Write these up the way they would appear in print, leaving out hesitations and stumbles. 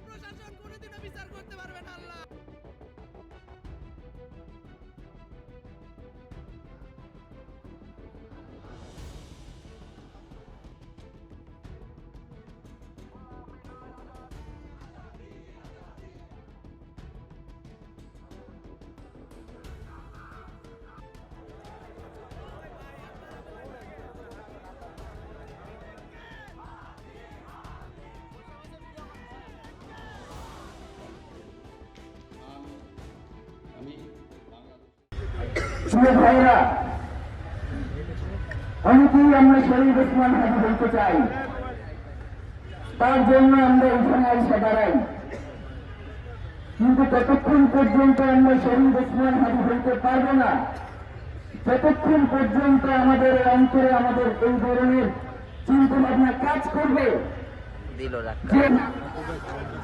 প্রশাসন কোনোদিনও বিচার করতে পারবে না। আল্লাহ ভাইরা, অনেকেই আমরা শরীর ওসমান হাজি বলতে চাই, তার জন্য আমরা এখানে এসে দাঁড়াই। কিন্তু ততক্ষণ পর্যন্ত আমরা শরীর ওসমান হাজি বলতে পারবো না যতক্ষণ পর্যন্ত আমাদের অন্তরে আমাদের এই ধরনের চিন্তা ভাবনা কাজ করবে যে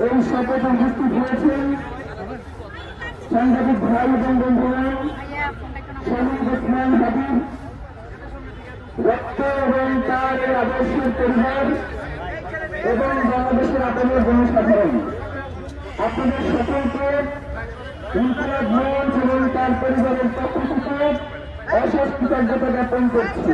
এই শপথ উপস্থিত হয়েছেন সাংবাদিক ভাই এবং বন্ধুরা, শহীদ ওসমান হাবিব রক্ত এবং তার আদর্শের পরিবার এবং বাংলাদেশের আপনাদের জনসাধারণ, আপনাদের সকলকে ইনকিলাব মঞ্চ এবং তার পরিবারের পক্ষ থেকে অশেষ কৃতজ্ঞতা জ্ঞাপন করছি।